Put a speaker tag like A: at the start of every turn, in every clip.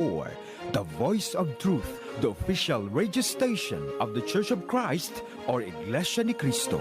A: or the Voice of Truth, the official radio station of the Church of Christ, or Iglesianicristo.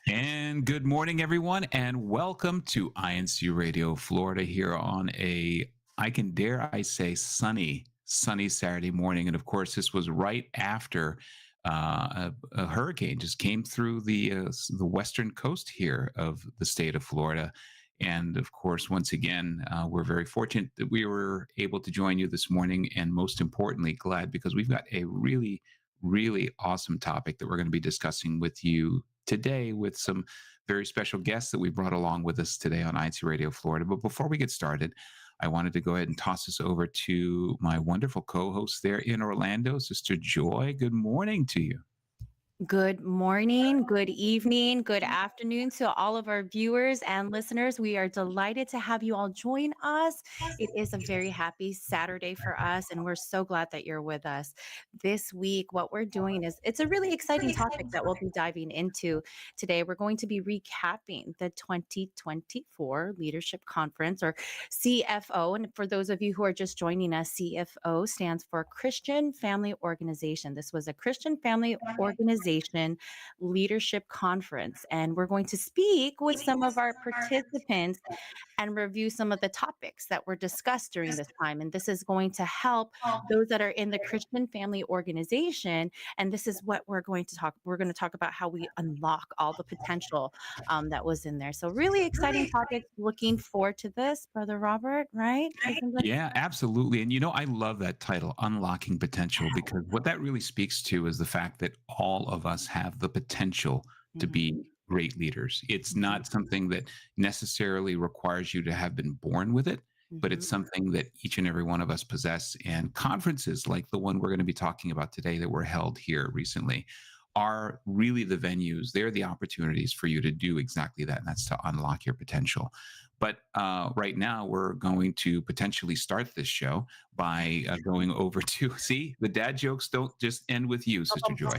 B: And good morning, everyone, and welcome to INCRadio Florida here on I can dare I say, sunny Saturday morning. And of course, this was right after a hurricane just came through the western coast here of the state of Florida. And of course, once again, we're very fortunate that we were able to join you this morning, and most importantly, glad because we've got a really, really awesome topic that we're going to be discussing with you today with some very special guests that we brought along with us today on INCRadio Florida. But before we get started, I wanted to go ahead and toss this over to my wonderful co-host there in Orlando, Sister Joy. Good morning to you.
C: Good morning, good evening, good afternoon to all of our viewers and listeners. We are delighted to have you all join us. It is a very happy Saturday for us, and we're so glad that you're with us. This week, what we're doing is, it's a really exciting topic that we'll be diving into today. We're going to be recapping the 2024 Leadership Conference, or CFO. And for those of you who are just joining us, CFO stands for Christian Family Organization. This was a Christian Family Organization Leadership Conference, and we're going to speak with some of our participants and review some of the topics that were discussed during this time. And this is going to help those that are in the Christian Family Organization. And this is what we're going to talk. We're going to talk about how we unlock all the potential that was in there. So really exciting topic. Looking forward to this, Brother Robert, right?
B: Yeah, absolutely. And I love that title, Unlocking Potential, because what that really speaks to is the fact that all of us have the potential to be great leaders. It's not something that necessarily requires you to have been born with it, but it's something that each and every one of us possess. And conferences like the one we're going to be talking about today that were held here recently are really the venues. They're the opportunities for you to do exactly that, and that's to unlock your potential. But right now, we're going to potentially start this show by going over to, see, the dad jokes don't just end with you, Sister Joy.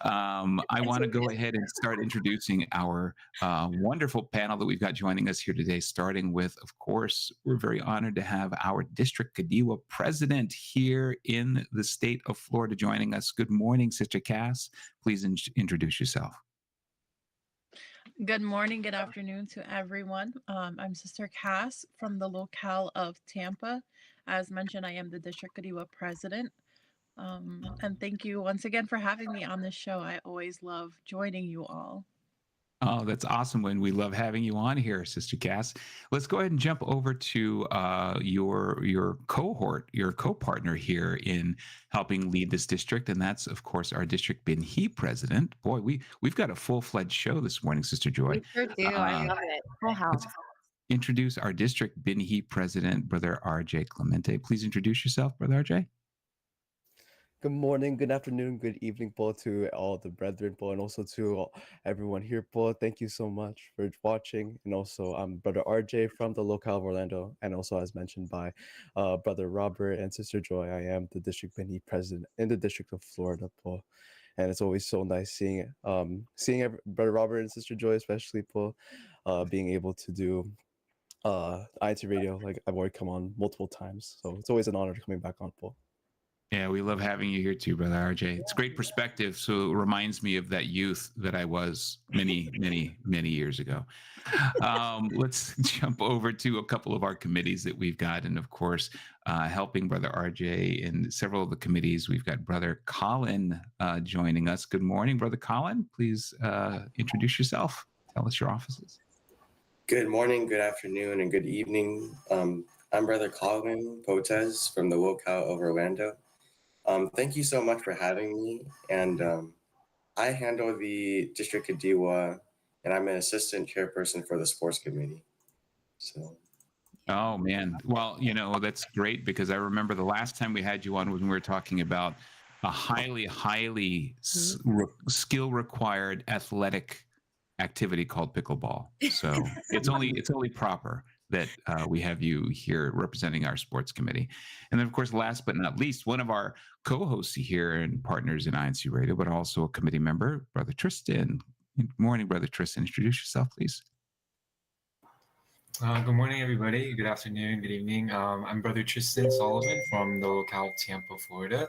B: I want to go ahead and start introducing our wonderful panel that we've got joining us here today, starting with, of course, we're very honored to have our District Kadiwa president here in the state of Florida joining us. Good morning, Sister Cass. Please introduce yourself.
D: Good morning, good afternoon to everyone. I'm Sister Cass from the locale of Tampa. As mentioned, I am the District Kadiwa president. And thank you once again for having me on this show. I always love joining you all.
B: Oh, that's awesome. And we love having you on here, Sister Cass. Let's go ahead and jump over to your cohort, your co-partner here in helping lead this district. And that's, of course, our District Binhi president. Boy, we've got a full-fledged show this morning, Sister Joy.
C: We sure do. I love it. Full house.
B: Introduce our District Binhi president, Brother R.J. Clemente. Please introduce yourself, Brother R.J.
E: Good morning, good afternoon, good evening, Paul, to all the brethren, Paul, and also to everyone here, Paul. Thank you so much for watching. And also, I'm Brother RJ from the locale of Orlando, and also, as mentioned by Brother Robert and Sister Joy, I am the District Binhi president in the District of Florida, Paul. And it's always so nice seeing Brother Robert and Sister Joy, especially, Paul, being able to do INCRadio. Like, I've already come on multiple times, so it's always an honor coming back on, Paul.
B: Yeah, we love having you here too, Brother RJ. It's great perspective. So it reminds me of that youth that I was many, many, many years ago. Let's jump over to a couple of our committees that we've got. And of course, helping Brother RJ in several of the committees, we've got Brother Colin joining us. Good morning, Brother Colin. Please introduce yourself. Tell us your offices.
F: Good morning, good afternoon, and good evening. I'm Brother Colin Potez from the locale of Orlando. Thank you so much for having me. And I handle the District Kadiwa, and I'm an assistant chairperson for the sports committee. So.
B: Oh, man. Well, that's great, because I remember the last time we had you on when we were talking about a highly skill required athletic activity called pickleball. So it's only proper that we have you here representing our sports committee. And then, of course, last but not least, one of our co-hosts here and partners in INCRadio, but also a committee member, Brother Tristan. Good morning, Brother Tristan. Introduce yourself, please.
G: Good morning, everybody. Good afternoon, good evening. I'm Brother Tristan Sullivan from the locale of Tampa, Florida.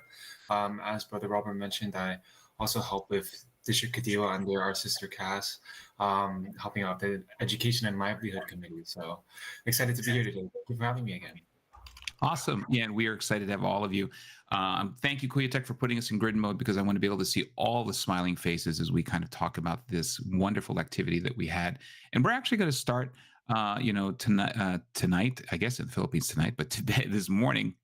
G: As Brother Robert mentioned, I also help with District Kadiwa under our sister Cass, helping out the Education and Livelihood Committee. So excited to be here today. Thank you for having me again.
B: Awesome. Yeah, and we are excited to have all of you. Thank you, Koyatek, for putting us in grid mode, because I want to be able to see all the smiling faces as we kind of talk about this wonderful activity that we had. And we're actually going to start, tonight, I guess in the Philippines tonight, but today, this morning,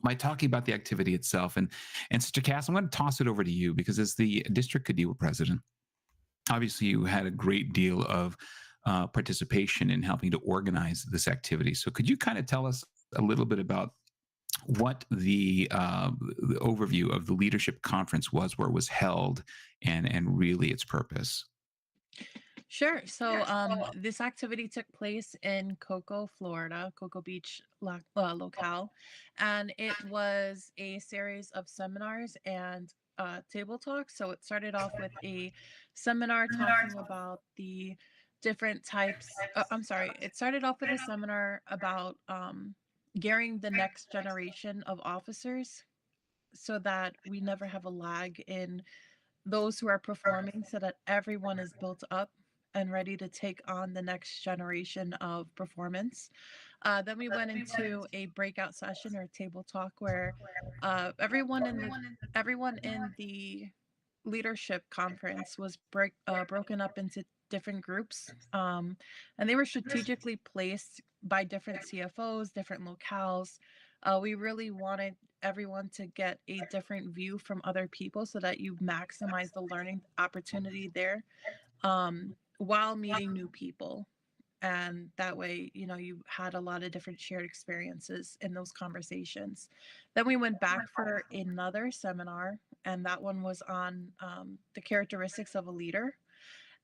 B: by talking about the activity itself. And Sister Cass, I'm going to toss it over to you, because as the District Kadiwa president, obviously you had a great deal of participation in helping to organize this activity. So could you kind of tell us a little bit about what the overview of the leadership conference was, where it was held, and really its purpose?
D: Sure. So this activity took place in Cocoa, Florida, Cocoa Beach locale, and it was a series of seminars and table talks. So it started off with a seminar talking about the different types. I'm sorry. It started off with a seminar about gearing the next generation of officers so that we never have a lag in those who are performing, so that everyone is built up and ready to take on the next generation of performance. Then we went into a breakout session or table talk where everyone in the leadership conference was broken up into different groups, and they were strategically placed by different CFOs, different locales. We really wanted everyone to get a different view from other people so that you maximize the learning opportunity there, while meeting new people. And that way, you had a lot of different shared experiences in those conversations. Then we went back for another seminar, and that one was on the characteristics of a leader.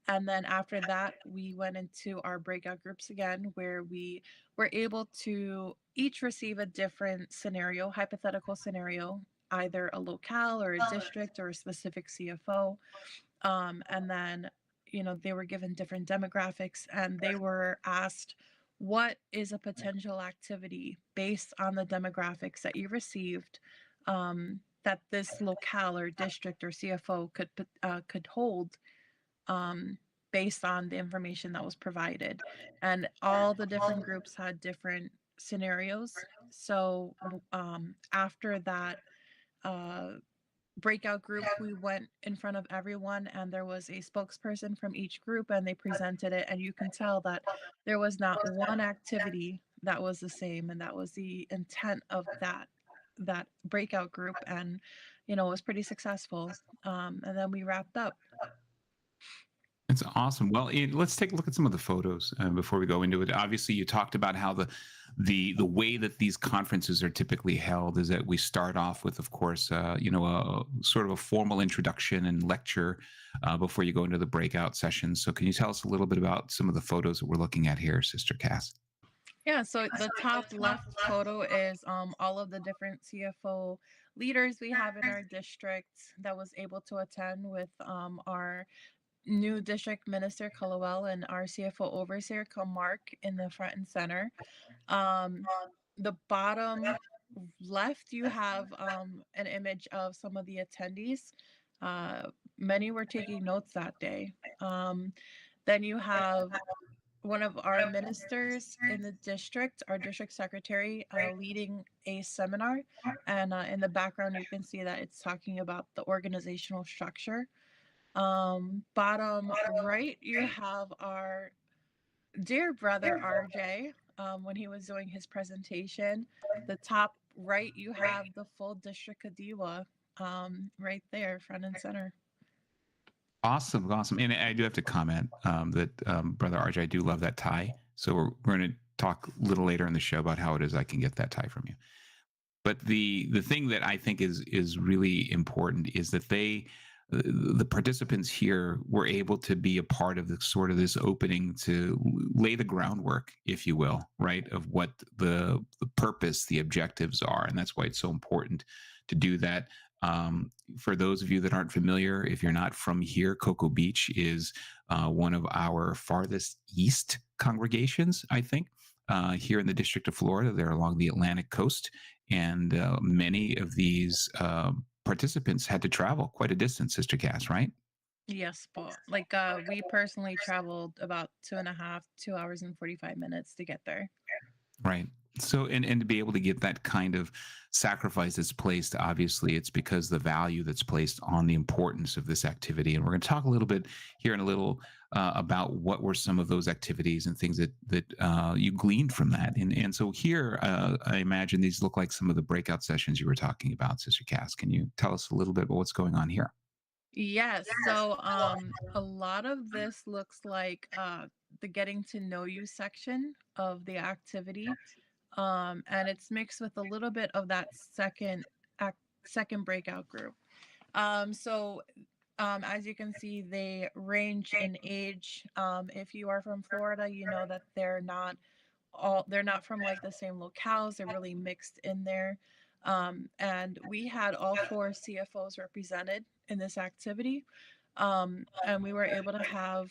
D: And then after that, we went into our breakout groups again, where we were able to each receive a different scenario, hypothetical scenario, either a locale or a district or a specific CFO. And then, they were given different demographics, and they were asked, what is a potential activity based on the demographics that you received, that this locale or district or CFO could hold, based on the information that was provided. And all the different groups had different scenarios. So after that breakout group, we went in front of everyone, and there was a spokesperson from each group, and they presented it. And you can tell that there was not one activity that was the same, and that was the intent of that breakout group. And it was pretty successful. And then we wrapped up.
B: It's awesome. Well, let's take a look at some of the photos before we go into it. Obviously, you talked about how the way that these conferences are typically held is that we start off with, of course, a sort of a formal introduction and lecture before you go into the breakout sessions. So can you tell us a little bit about some of the photos that we're looking at here, Sister Cass?
D: Yeah, so the top left photo is all of the different CFO leaders we have in our district that was able to attend, with our new district minister Kalawel and our CFO overseer Mark in the front and center. The bottom left, you have an image of some of the attendees. Many were taking notes that day. Then you have one of our ministers in the district, our district secretary, leading a seminar. And in the background, you can see that it's talking about the organizational structure. Bottom right, you have our dear brother RJ, when he was doing his presentation. The top right, you have the full District Kadiwa, right there, front and center.
B: Awesome. And I do have to comment that Brother RJ, I do love that tie. So we're going to talk a little later in the show about how it is I can get that tie from you. But the thing that I think is really important is that the participants here were able to be a part of the sort of this opening to lay the groundwork, if you will, right, of what the purpose, the objectives are. And that's why it's so important to do that. For those of you that aren't familiar, if you're not from here, Cocoa Beach is one of our farthest east congregations, I think, here in the District of Florida. They're along the Atlantic coast, and many of these participants had to travel quite a distance, Sister Cass, right?
D: Yes, Paul. Like we personally traveled about 2 hours and 45 minutes to get there.
B: Right. So, and to be able to get that kind of sacrifice that's placed, obviously, it's because the value that's placed on the importance of this activity. And we're going to talk a little bit here in a little about what were some of those activities and things that you gleaned from that. And so here, I imagine these look like some of the breakout sessions you were talking about, Sister Cass. Can you tell us a little bit about what's going on here?
D: Yes. So a lot of this looks like the getting to know you section of the activity. And it's mixed with a little bit of that second breakout group. So as you can see, they range in age. If you are from Florida, you know that they're not from like the same locales. They're really mixed in there. And we had all 4 CFOs represented in this activity. And we were able to have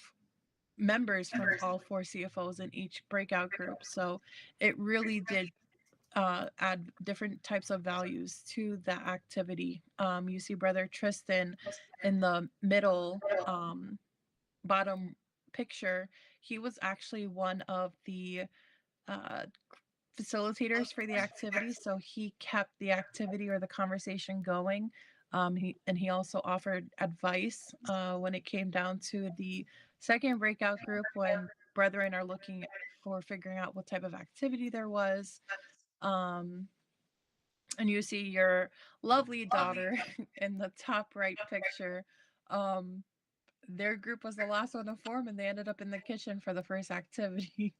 D: members from all 4 CFOs in each breakout group. So it really did add different types of values to the activity. You see Brother Tristan in the middle bottom picture. He was actually one of the facilitators for the activity, so he kept the activity or the conversation going. He also offered advice when it came down to the second breakout group when brethren are looking for figuring out what type of activity there was. And you see your lovely daughter in the top right picture. Their group was the last one to form, and they ended up in the kitchen for the first activity.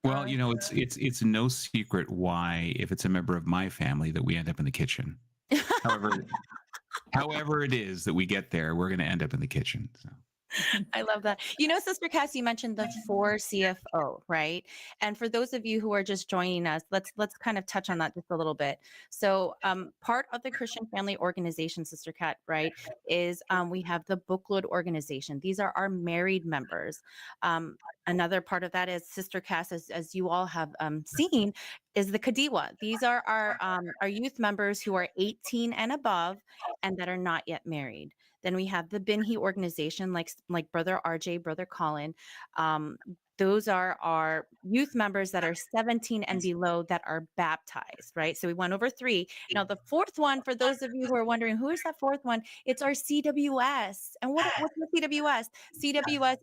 B: Well, it's no secret why, if it's a member of my family, that we end up in the kitchen. However it is that we get there, we're going to end up in the kitchen. So.
C: I love that. Sister Cass, you mentioned the 4 CFO, right? And for those of you who are just joining us, let's kind of touch on that just a little bit. So part of the Christian Family Organization, Sister Kat, right, is we have the Bookload Organization. These are our married members. Another part of that is, Sister Cass, as you all have seen, is the Kadiwa. These are our youth members who are 18 and above and that are not yet married. Then we have the Binhi organization, like Brother RJ, Brother Colin. Those are our youth members that are 17 and below that are baptized, right? So we went over 3. Now, the 4th one, for those of you who are wondering, who is that 4th one? It's our CWS. And what's the CWS? CWS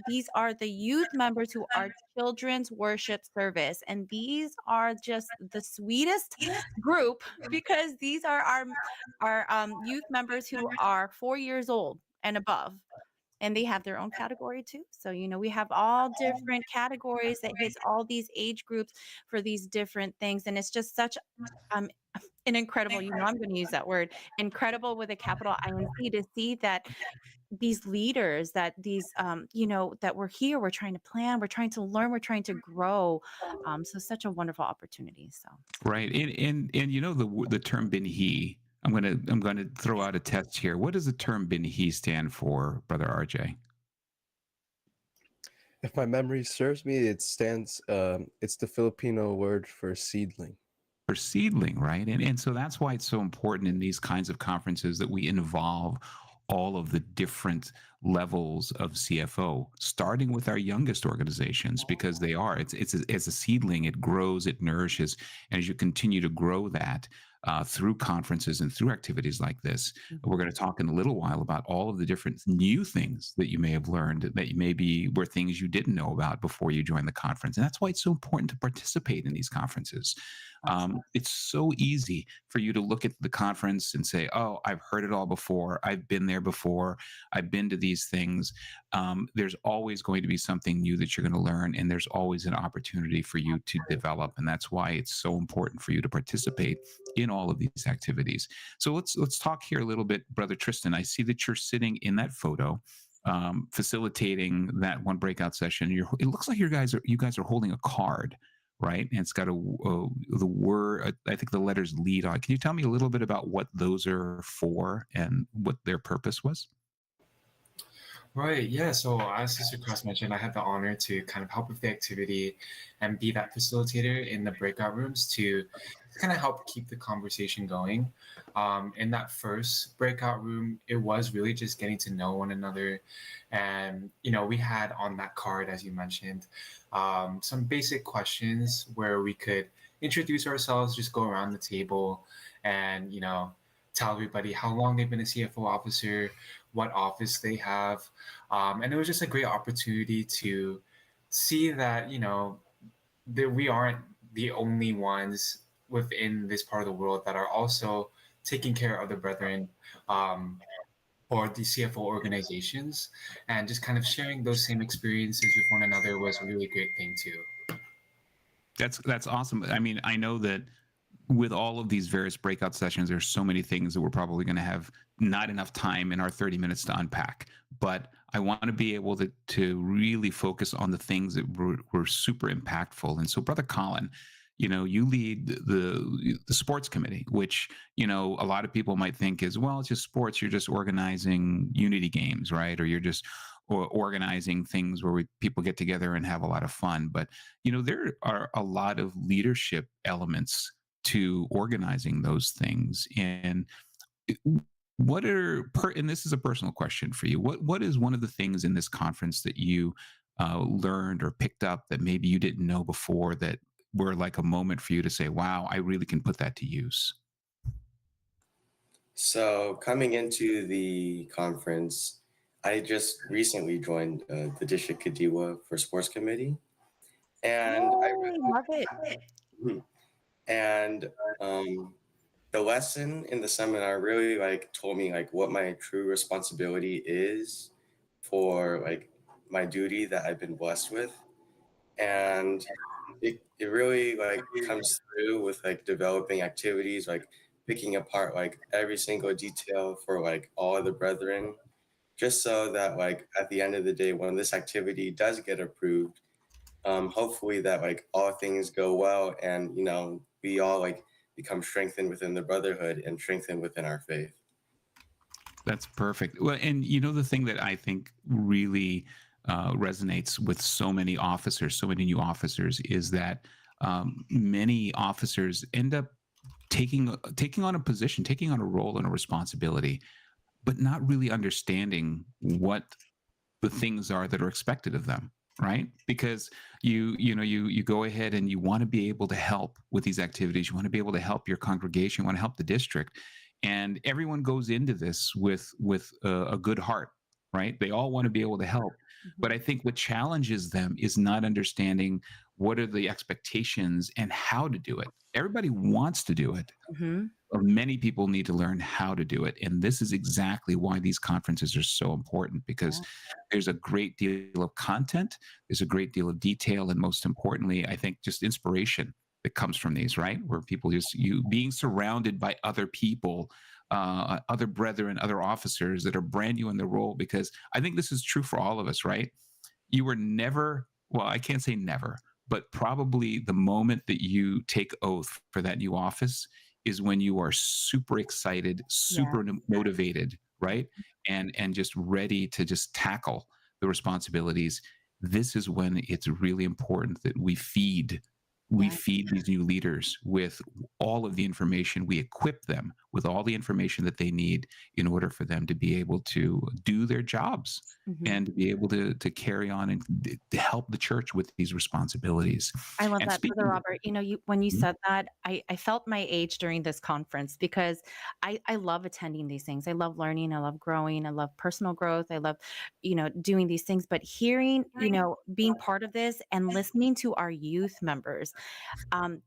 C: these are the youth members who are children's worship service. And these are just the sweetest group because these are our youth members who are 4 years old and above. And they have their own category too. So, we have all different categories that hits all these age groups for these different things. And it's just such an incredible, I'm going to use that word, incredible with a capital INC, to see that these leaders, that these, that we're here, we're trying to plan, we're trying to learn, we're trying to grow. So such a wonderful opportunity. So.
B: Right. And the term Binhi, I'm going to throw out a test here. What does the term Binhi stand for, Brother RJ?
E: If my memory serves me, it stands. It's the Filipino word for seedling.
B: For seedling, right? And so that's why it's so important in these kinds of conferences that we involve all of the different levels of CFO, starting with our youngest organizations, because they are. It's a seedling. It grows, it nourishes, and as you continue to grow that. Through conferences and through activities like this. We're going to talk in a little while about all of the different new things that you may have learned that maybe were things you didn't know about before you joined the conference. And that's why it's so important to participate in these conferences. It's so easy for you to look at the conference and say, oh, I've heard it all before. I've been there before. I've been to these things. There's always going to be something new that you're going to learn. And there's always an opportunity for you to develop. And that's why it's so important for you to participate in all of these activities. So let's talk here a little bit, Brother Tristan. I see that you're sitting in that photo, facilitating that one breakout session. It looks like you guys are holding a card, right? And it's got the word, I think the letters lead on. Can you tell me a little bit about what those are for and what their purpose was?
G: Right. Yeah. So as Sister Cross mentioned, I had the honor to kind of help with the activity and be that facilitator in the breakout rooms to kind of help keep the conversation going. In that first breakout room, it was really just getting to know one another. And, we had on that card, as you mentioned, some basic questions where we could introduce ourselves, just go around the table and, tell everybody how long they've been a CFO officer, what office they have. And it was just a great opportunity to see that, that we aren't the only ones within this part of the world that are also taking care of the brethren, um, or the CFO organizations, and just kind of sharing those same experiences with one another was a really great thing too.
B: That's awesome. I mean, I know that with all of these various breakout sessions, there's so many things that we're probably going to have not enough time in our 30 minutes to unpack. But I want to be able to really focus on the things that were super impactful. And so, Brother Colin, you lead the sports committee, which a lot of people might think is, well, it's just sports. You're just organizing unity games, right? Or you're just organizing things where people get together and have a lot of fun. But there are a lot of leadership elements to organizing those things. And and this is a personal question for you, what is one of the things in this conference that you learned or picked up that maybe you didn't know before, that were like a moment for you to say, wow, I really can put that to use?
F: So coming into the conference, I just recently joined the District Kadiwa for Sports Committee, and
C: Oh, love it.
F: Mhm. and the lesson in the seminar really like told me like what my true responsibility is for like my duty that I've been blessed with, and it really like comes through with like developing activities, like picking apart like every single detail for like all of the brethren, just so that like at the end of the day when this activity does get approved, hopefully that like all things go well, and we all like become strengthened within the brotherhood and strengthened within our faith.
B: That's perfect. Well, and the thing that I think really resonates with so many officers, so many new officers, is that many officers end up taking on a position, taking on a role and a responsibility, but not really understanding what the things are that are expected of them, right? Because you go ahead and you want to be able to help with these activities, you want to be able to help your congregation, you want to help the district, and everyone goes into this with a good heart, right? They all want to be able to help, but I think what challenges them is not understanding what are the expectations and how to do it. Everybody wants to do it,
C: Mm-hmm.
B: many people need to learn how to do it. And this is exactly why these conferences are so important, because there's a great deal of content, there's a great deal of detail, and most importantly, I think just inspiration that comes from these, right? Where people just you being surrounded by other people, other brethren, other officers that are brand new in their role, because I think this is true for all of us, right? You were never, well, I can't say never, but probably the moment that you take oath for that new office is when you are super excited,
C: Yeah.
B: super motivated, right? And just ready to just tackle the responsibilities. This is when it's really important that we
C: Yeah.
B: feed these new leaders with all of the information. We equip them with all the information that they need in order for them to be able to do their jobs
C: Mhm.
B: and to be able to carry on and to help the church with these responsibilities.
C: I love
B: And
C: that, Brother
B: speaking,
C: Robert. When you
B: Mhm.
C: said that, I felt my age during this conference, because I love attending these things. I love learning. I love growing. I love personal growth. I love, doing these things. But hearing, being part of this and listening to our youth members,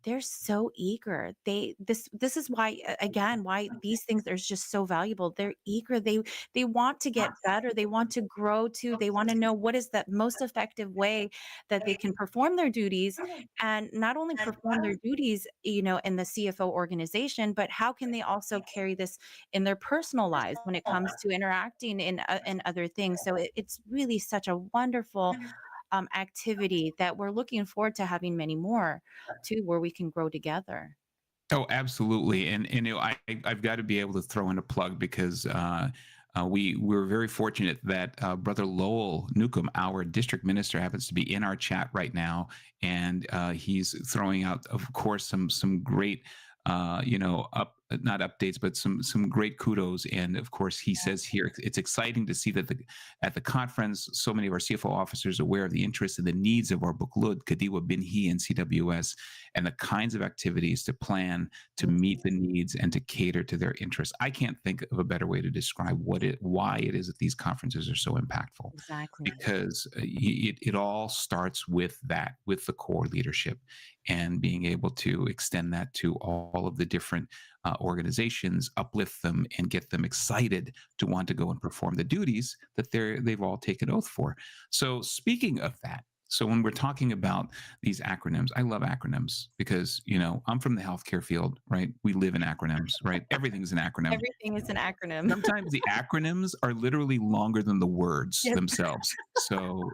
C: they're so eager. This is why, again, why these things are just so valuable. They're eager. They want to get better. They want to grow too. They want to know what is the most effective way that they can perform their duties, and not only perform their duties, in the CFO organization, but how can they also carry this in their personal lives when it comes to interacting in other things. So it's really such a wonderful activity that we're looking forward to having many more too, where we can grow together.
B: Oh, absolutely. And I've got to be able to throw in a plug, because we're very fortunate that Brother Lowell Newcomb, our district minister, happens to be in our chat right now, and he's throwing out, of course, some great, not updates, but some great kudos. And of course, he says here it's exciting to see that at the conference, so many of our CFO officers are aware of the interests and the needs of our Buklod, Kadiwa, Binhi, and CWS, and the kinds of activities to plan to meet the needs and to cater to their interests. I can't think of a better way to describe why it is that these conferences are so impactful.
C: Exactly.
B: Because it all starts with the core leadership, and being able to extend that to all of the different organizations, uplift them, and get them excited to want to go and perform the duties that they've all taken oath for. So speaking of that, so when we're talking about these acronyms, I love acronyms because, I'm from the healthcare field, right? We live in acronyms, right? Everything's an acronym.
C: Everything is an acronym.
B: Sometimes the acronyms are literally longer than the words themselves. So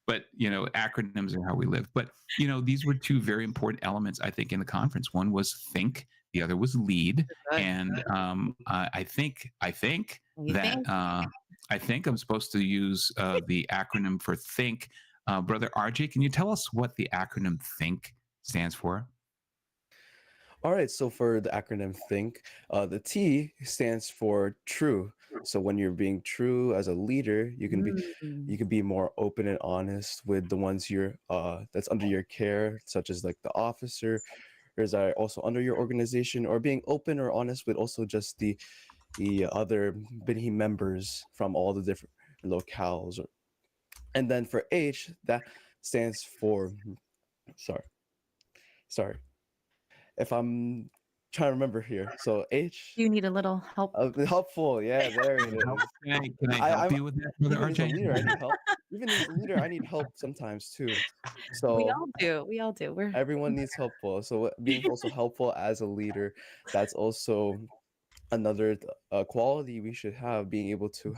B: but acronyms are how we live. But, these were two very important elements, I think, in the conference. One was think, the other was lead. And I think I'm supposed to use the acronym for think. Brother RJ, can you tell us what the acronym THINK stands for?
E: All right, so for the acronym THINK, the T stands for true. So when you're being true as a leader, you can be more open and honest with the ones that's under your care, such as like the officers that are also under your organization, or being open or honest with also just the other Binhi members from all the different locales. And then for H, that stands for, sorry. If I'm trying to remember here. So H.
C: You need a little help.
E: Helpful. Yeah, there it is.
B: Can I help you with that, Brother RJ?
E: As a leader, I need help. Even as a leader, I need help sometimes too. So
C: we all do.
E: Everyone needs helpful. So being also helpful as a leader, that's also another quality we should have, being able to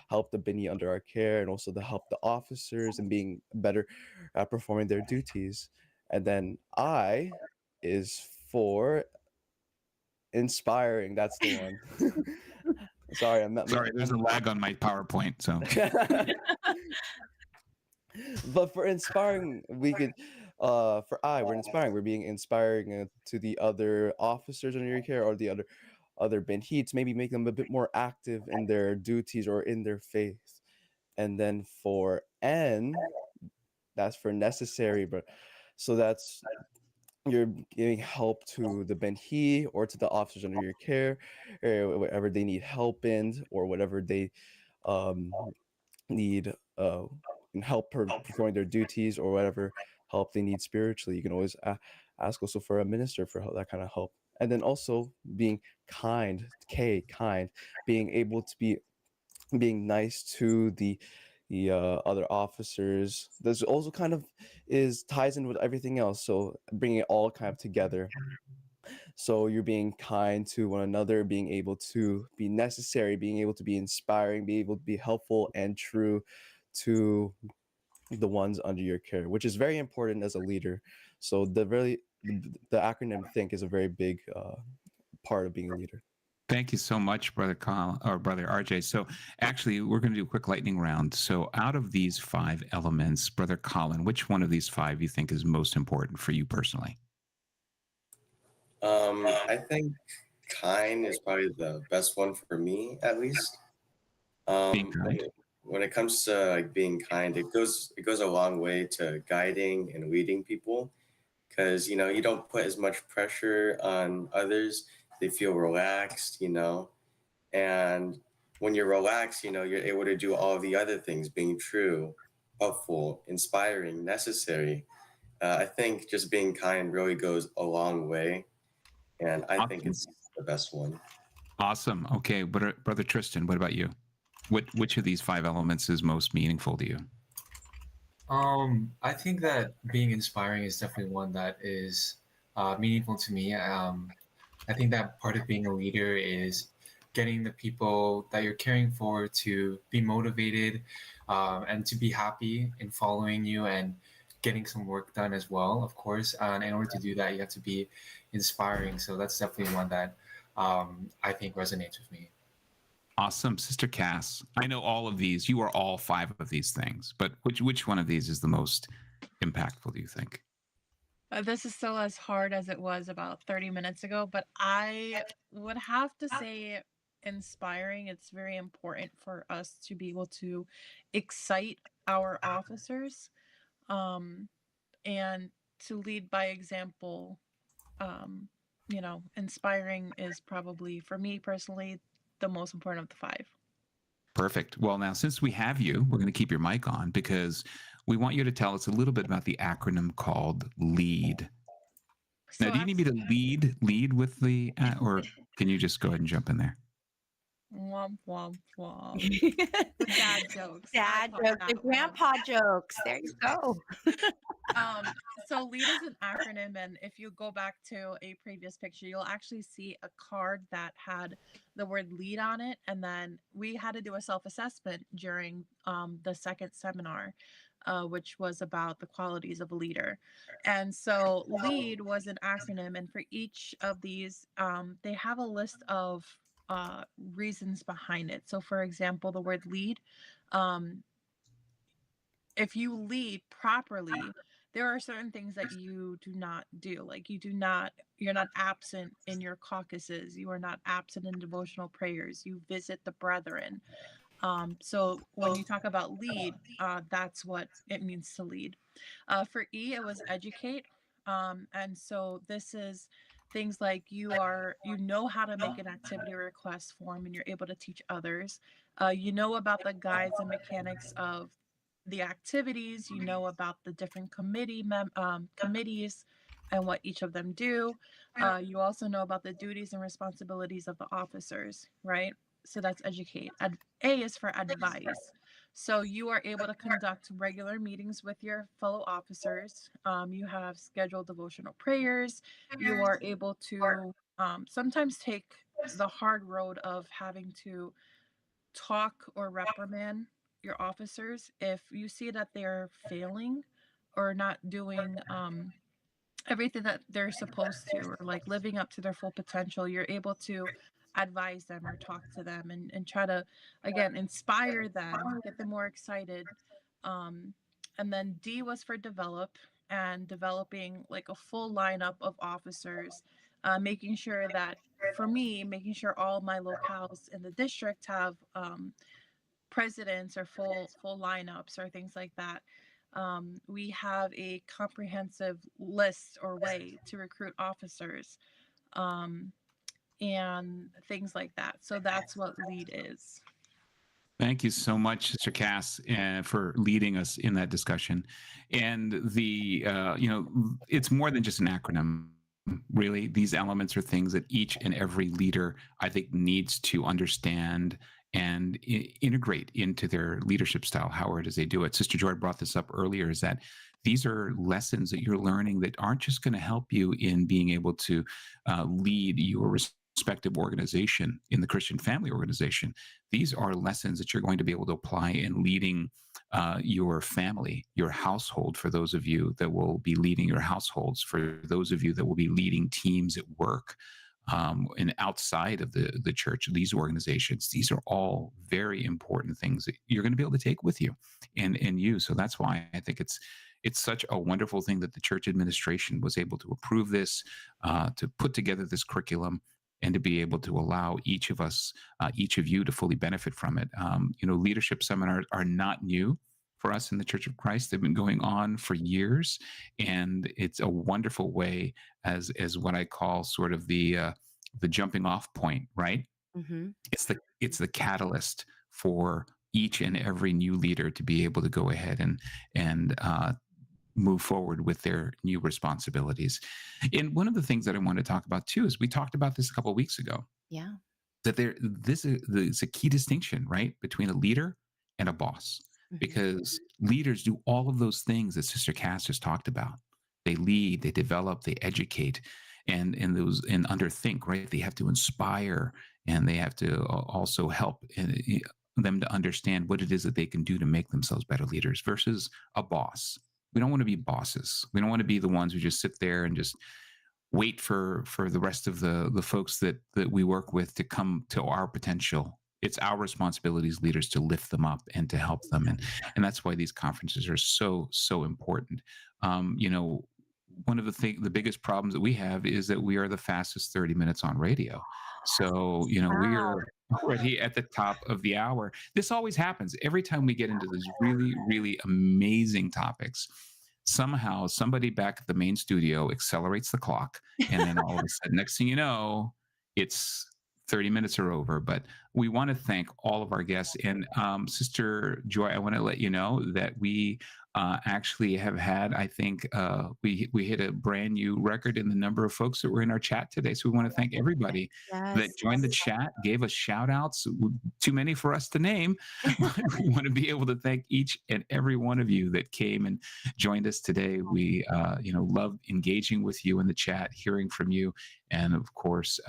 E: help the Binhi under our care, and also to help the officers and being better at performing their duties. And then I is for inspiring. That's the one. Sorry,
B: there's a lag on my PowerPoint. So
E: but for inspiring, we could we're inspiring. We're being inspiring to the other officers under your care, or the other Binhi, to maybe make them a bit more active in their duties or in their faith. And then for N, that's for necessary, but so that's you're giving help to the Binhi or to the officers under your care, or whatever they need help in, or whatever they need and help performing their duties, or whatever help they need spiritually. You can always ask also for a minister for that kind of help. And then also being kind, kind, being able to being nice to the other officers. This also kind of ties in with everything else. So bringing it all kind of together. So you're being kind to one another, being able to be necessary, being able to be inspiring, being able to be helpful and true to the ones under your care, which is very important as a leader. So the acronym THINK is a very big part of being a leader.
B: Thank you so much, Brother RJ. So actually, we're going to do a quick lightning round. So out of these 5 elements, Brother Colin, which one of these 5 you think is most important for you personally?
F: I think kind is probably the best one for me, at least.
B: Being kind.
F: When it comes to being kind, it goes a long way to guiding and leading people, because you don't put as much pressure on others. They feel relaxed, and when you're relaxed, you're able to do all of the other things, being true, helpful, inspiring, necessary. I think just being kind really goes a long way, and I think it's the best one. Awesome.
B: Okay, Brother Tristan, what about you? Which of these 5 elements is most meaningful to you?
G: I think that being inspiring is definitely one that is meaningful to me. I think that part of being a leader is getting the people that you're caring for to be motivated and to be happy in following you and getting some work done as well, of course. And in order to do that, you have to be inspiring. So that's definitely one that I think resonates with me.
B: Awesome. Sister Cass, I know all of these. You are all 5 of these things, but which one of these is the most impactful, do you think?
D: This is still as hard as it was about 30 minutes ago, but I would have to say inspiring. It's very important for us to be able to excite our officers, um, and to lead by example. Um, Inspiring is probably, for me personally, the most important of the 5.
B: Perfect. Well, now, since we have you, we're going to keep your mic on because we want you to tell us a little bit about the acronym called LEAD. Now,
D: So
B: do you need me to lead with the, or can you just go ahead and jump in there?
D: womp womp womp. The dad jokes.
C: Dad jokes, the grandpa jokes. There you go.
D: So LEAD is an acronym, and if you go back to a previous picture, you'll actually see a card that had the word LEAD on it, and then we had to do a self-assessment during the second seminar, which was about the qualities of a leader. And so LEAD was an acronym, and for each of these, they have a list of reasons behind it. So for example, the word lead, if you lead properly, there are certain things that you do not do. Like you're not absent in your caucuses, you are not absent in devotional prayers, you visit the brethren. So when you talk about lead, that's what it means to lead. For E, it was educate. And so this is things like you know how to make an activity request form, and you're able to teach others. You know about the guides and mechanics of the activities. You know about the different committees and what each of them do. You also know about the duties and responsibilities of the officers, right? So that's educate. A is for advise. So you are able to conduct regular meetings with your fellow officers. You have scheduled devotional prayers. You are able to sometimes take the hard road of having to talk or reprimand your officers if you see that they're failing or not doing everything that they're supposed to, or like living up to their full potential. You're able to advise them or talk to them, and try to, again, inspire them, get them more excited. um, and then D was for develop, and developing like a full lineup of officers, making sure that, for me, making sure all my locales in the district have presidents or full lineups or things like that. We have a comprehensive list or way to recruit officers, um, and things like that. So that's what LEAD is.
B: Thank you so much, Sister Cass, for leading us in that discussion. And it's more than just an acronym. Really, these elements are things that each and every leader, I think, needs to understand and integrate into their leadership style, however it is they do it. Sister Joy brought this up earlier, is that these are lessons that you're learning that aren't just going to help you in being able to lead your respective organization in the Christian family organization. These are lessons that you're going to be able to apply in leading your family, your household, for those of you that will be leading your households, for those of you that will be leading teams at work, and outside of the church, these organizations. These are all very important things that you're going to be able to take with you and use. So that's why I think it's such a wonderful thing that the church administration was able to approve this, to put together this curriculum, and to be able to allow each of us, each of you, to fully benefit from it. Leadership seminars are not new for us in the Church of Christ. They've been going on for years, and it's a wonderful way as what I call sort of the jumping off point, right?
C: Mm-hmm.
B: It's the catalyst for each and every new leader to be able to go ahead and move forward with their new responsibilities. And one of the things that I want to talk about too is, we talked about this a couple of weeks ago.
C: Yeah.
B: That this is a key distinction, right, between a leader and a boss.
C: Mm-hmm.
B: Because leaders do all of those things that Sister Cass just talked about. They lead, they develop, they educate, and underthink, right? They have to inspire, and they have to also help them to understand what it is that they can do to make themselves better leaders. Versus a boss, we don't want to be bosses. We don't want to be the ones who just sit there and just wait for the rest of the folks that we work with to come to our potential it's our responsibility as leaders to lift them up and to help them. And that's why these conferences are so important. You know, one of the biggest problems that we have is that we are the fastest 30 minutes on radio. So, you know, we
C: Wow.
B: are already at the top of the hour. This always happens every time we get into these really, really amazing topics. Somehow, somebody back at the main studio accelerates the clock, and then all of a sudden, next thing you know, it's 30 minutes are over. But we want to thank all of our guests. And Sister Joy, I want to let you know that we actually have had, I think, we hit a brand new record in the number of folks that were in our chat today. So we want to thank everybody that
C: Yes.
B: joined the chat, gave us shout outs, too many for us to name. But we want to be able to thank each and every one of you that came and joined us today. We, you know, love engaging with you in the chat, hearing from you. And of course,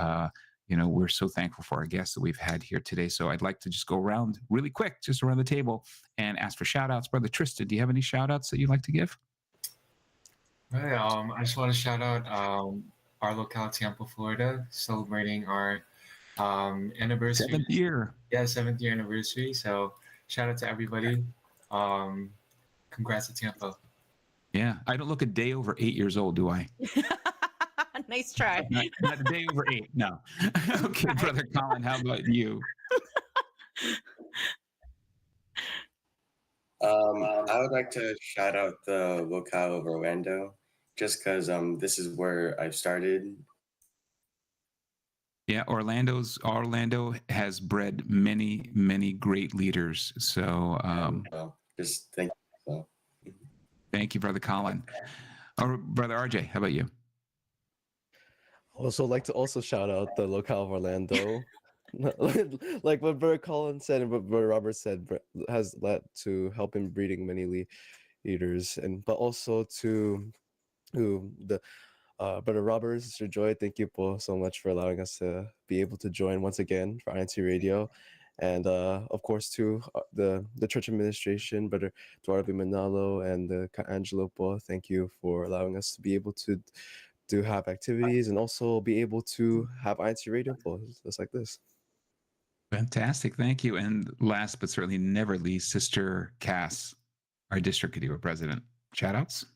B: you know, we're so thankful for our guests that we've had here today. So I'd like to just go around really quick, just around the table, and ask for shout outs. Brother Tristan, do you have any shout outs that you'd like to give?
G: Right, I just want to shout out our locale, Tampa, Florida, celebrating our anniversary.
B: 7th year.
G: Yeah, 7th year anniversary. So shout out to everybody. Congrats to Tampa.
B: Yeah, I don't look a day over 8 years old, do I?
C: Nice try.
B: Not a day over 8, no. Okay, right. Brother Colin, how about you?
F: I would like to shout out the locale of Orlando, just because this is where I started.
B: Yeah, Orlando has bred many great leaders. So
F: just thank you.
B: Thank you, Brother Colin. Or Brother RJ, how about you?
E: Also like to also shout out the locale of Orlando. Like what Brother Colin said and what Brother Robert said has led to helping breeding many leaders, and but also to the Brother Robert, Sister Joy, thank you both so much for allowing us to be able to join once again for INCRadio. And of course to the church administration, Brother Eduardo Manalo and Angelo Po, thank you for allowing us to be able to have activities and also be able to have INCRadio just like this.
B: Fantastic, thank you. And last but certainly never least, Sister Cass, our district Kadiwa president. Shout outs.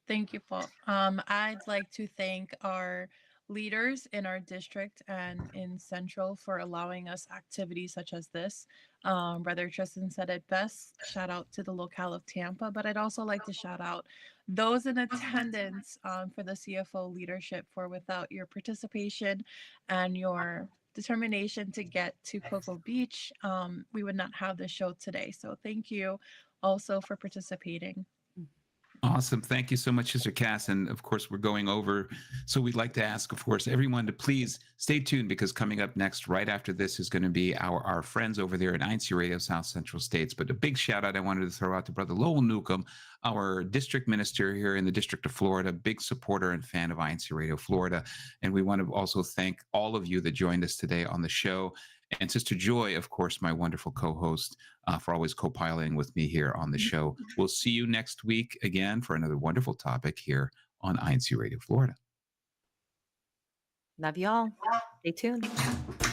D: Thank you, Paul. I'd like to thank our leaders in our district and in Central for allowing us activities such as this. Brother Tristan said it best. Shout out to the locale of Tampa, but I'd also like to shout out those in attendance for the CFO leadership, for without your participation and your determination to get to Cocoa Beach, we would not have this show today. So thank you also for participating.
B: Awesome. Thank you so much, Sister Cass. And of course, we're going over. So we'd like to ask, of course, everyone to please stay tuned, because coming up next, right after this, is going to be our friends over there at INCRadio South Central States. But a big shout out I wanted to throw out to Brother Lowell Newcomb, our district minister here in the District of Florida, big supporter and fan of INCRadio Florida. And we want to also thank all of you that joined us today on the show. And Sister Joy, of course, my wonderful co-host, for always co-piloting with me here on the show. We'll see you next week again for another wonderful topic here on INCRadio Florida.
C: Love y'all. Stay tuned.